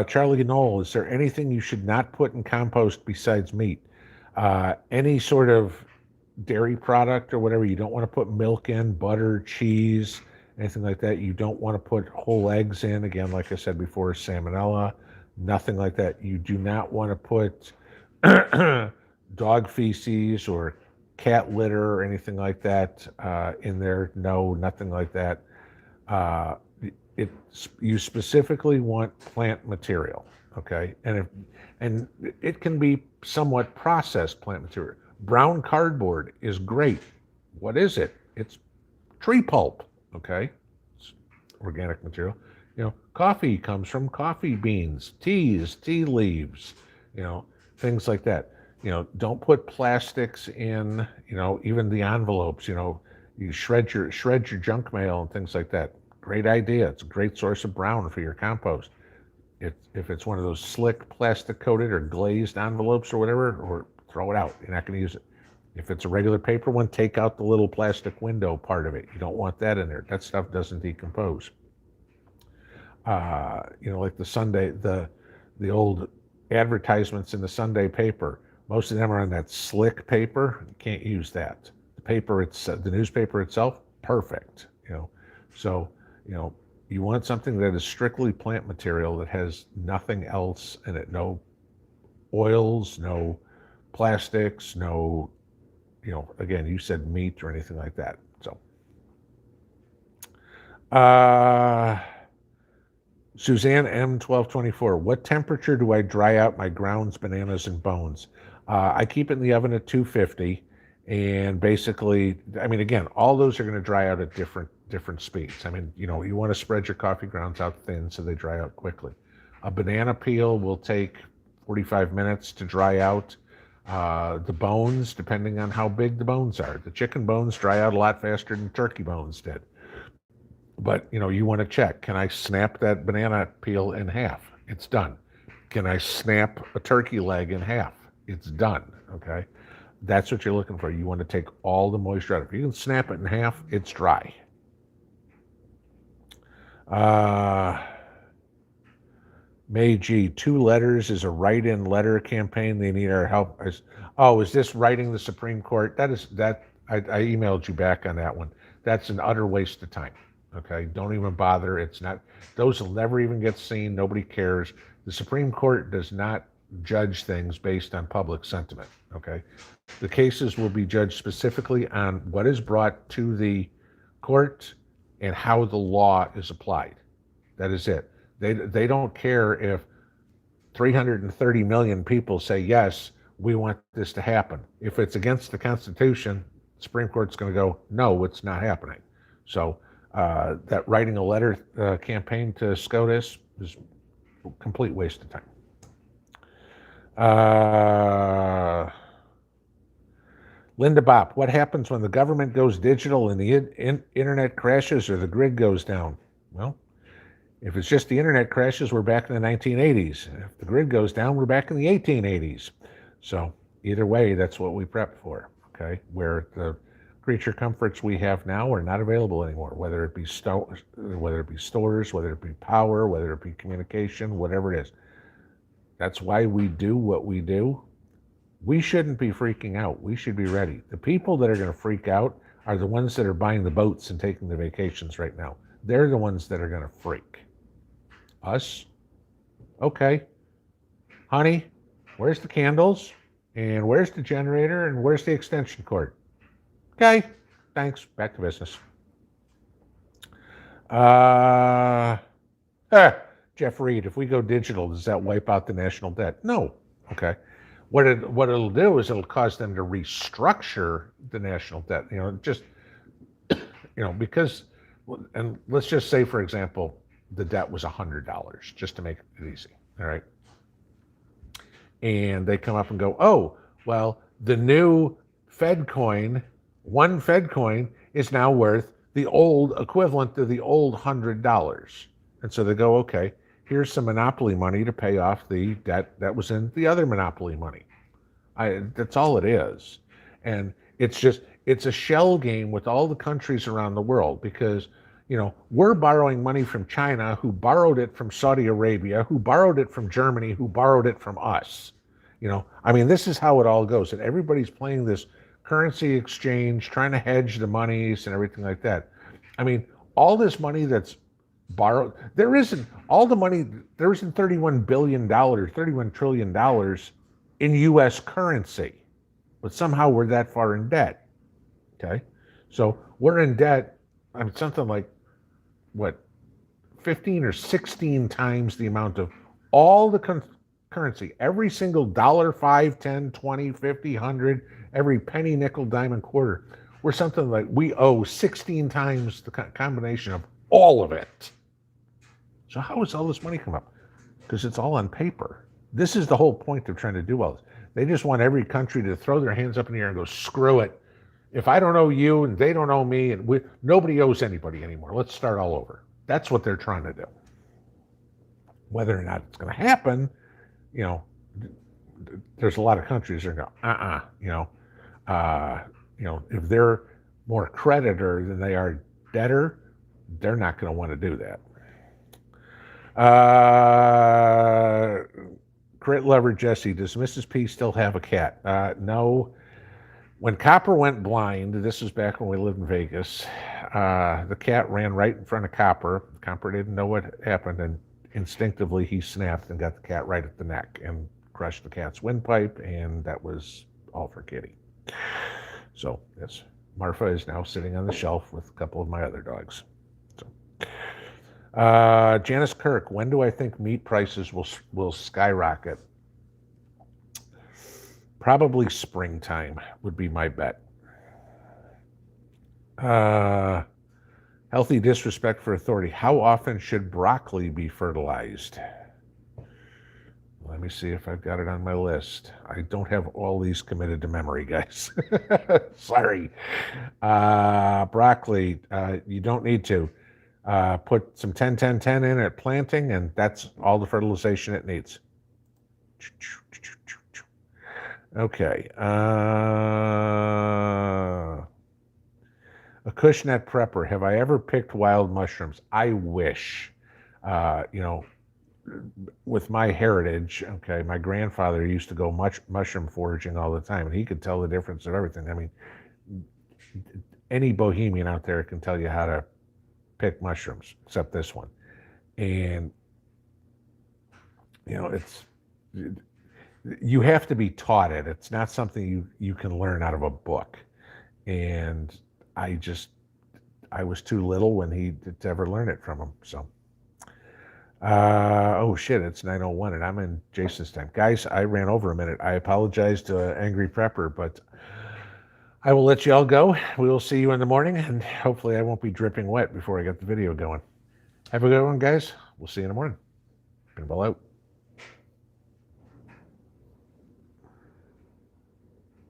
Charlie Knoll, is there anything you should not put in compost besides meat? Any sort of dairy product or whatever, you don't want to put milk in, butter, cheese, anything like that. You don't want to put whole eggs in. Again, like I said before, salmonella, nothing like that. You do not want to put dog feces or cat litter or anything like that in there. No, nothing like that. You specifically want plant material, okay? And it can be somewhat processed plant material. Brown cardboard is great. What is it? It's tree pulp, okay? It's organic material. Coffee comes from coffee beans, tea leaves, things like that. Don't put plastics in, even the envelopes, you shred your junk mail and things like that. Great idea. It's a great source of brown for your compost. If it's one of those slick plastic coated or glazed envelopes or whatever, or throw it out. You're not going to use it. If it's a regular paper one, take out the little plastic window part of it. You don't want that in there. That stuff doesn't decompose. Like the old advertisements in the Sunday paper. Most of them are on that slick paper. You can't use that. The newspaper itself, perfect. So you know, you want something that is strictly plant material that has nothing else in it. No oils, no plastics, no. Again, you said meat or anything like that. So. Suzanne M1224, what temperature do I dry out my grounds, bananas, and bones? I keep it in the oven at 250, and basically, again, all those are going to dry out at different speeds. You want to spread your coffee grounds out thin so they dry out quickly. A banana peel will take 45 minutes to dry out. The bones, depending on how big the bones are. The chicken bones dry out a lot faster than turkey bones did. But you want to check, can I snap that banana peel in half? It's done. Can I snap a turkey leg in half? It's done. Okay, that's what you're looking for. You want to take all the moisture out. If you can snap it in half, it's dry. May G, 2 letters is a write-in letter campaign. They need our help. Is this writing the Supreme Court? I emailed you back on that one. That's an utter waste of time. Okay, don't even bother. It's not, those will never even get seen. Nobody cares. The Supreme Court does not judge things based on public sentiment. Okay, the cases will be judged specifically on what is brought to the court and how the law is applied. That is it. They don't care if 330 million people say, yes, we want this to happen. If it's against the Constitution, the Supreme Court's going to go, no, it's not happening. So that writing a letter campaign to SCOTUS is a complete waste of time. Linda Bopp, what happens when the government goes digital and the internet crashes or the grid goes down? Well, if it's just the internet crashes, we're back in the 1980s. If the grid goes down, we're back in the 1880s. So either way, that's what we prep for, okay? Where the creature comforts we have now are not available anymore, whether it be stores, whether it be power, whether it be communication, whatever it is. That's why we do what we do. We shouldn't be freaking out. We should be ready. The people that are going to freak out are the ones that are buying the boats and taking the vacations right now. They're the ones that are going to freak. Us? Okay. Honey, where's the candles? And where's the generator? And where's the extension cord? Okay, thanks. Back to business. Jeff Reed, if we go digital, does that wipe out the national debt? No. Okay. What it'll do is it'll cause them to restructure the national debt. Because, and let's just say, for example, the debt was $100, just to make it easy. All right. And they come up and go, oh, well, the new Fed coin, one Fed coin, is now worth the old equivalent to the old $100. And so they go, okay, here's some monopoly money to pay off the debt that was in the other monopoly money. That's all it is. And it's a shell game with all the countries around the world because, we're borrowing money from China, who borrowed it from Saudi Arabia, who borrowed it from Germany, who borrowed it from us. This is how it all goes. And everybody's playing this currency exchange, trying to hedge the monies and everything like that. All this money that's borrowed, there isn't $31 billion, $31 trillion in US currency, but somehow we're that far in debt. Okay. So we're in debt. Something like 15 or 16 times the amount of all the currency, every single dollar, 5, 10, 20, 50, 100, every penny, nickel, dime, and quarter. We're something like we owe 16 times the combination of all of it. So how does all this money come up? Because it's all on paper. This is the whole point of trying to do all this. They just want every country to throw their hands up in the air and go, screw it. If I don't owe you and they don't owe me, and nobody owes anybody anymore. Let's start all over. That's what they're trying to do. Whether or not it's going to happen, there's a lot of countries that go, if they're more creditor than they are debtor, they're not going to want to do that. Crit Lover Jesse, does Mrs. P still have a cat? No. When Copper went blind, this was back when we lived in Vegas, the cat ran right in front of Copper. Copper didn't know what happened, and instinctively he snapped and got the cat right at the neck and crushed the cat's windpipe, and that was all for Kitty. So, yes, Marfa is now sitting on the shelf with a couple of my other dogs. So, Janice Kirk, when do I think meat prices will skyrocket? Probably springtime would be my bet. Healthy disrespect for authority. How often should broccoli be fertilized? Let me see if I've got it on my list. I don't have all these committed to memory, guys. Sorry. Broccoli, you don't need to. Put some 10-10-10 in at planting, and that's all the fertilization it needs. Okay. A Cushnet prepper. Have I ever picked wild mushrooms? I wish. With my heritage, okay, my grandfather used to go mushroom foraging all the time, and he could tell the difference of everything. I mean, any bohemian out there can tell you how to pick mushrooms, except this one. And, you have to be taught it. It's not something you can learn out of a book. And I was too little when he to ever learn it from him. So, oh shit, it's 9:01 and I'm in Jason's time. Guys, I ran over a minute. I apologize to Angry Prepper, but I will let you all go. We will see you in the morning, and hopefully I won't be dripping wet before I get the video going. Have a good one, guys. We'll see you in the morning. Pinball out.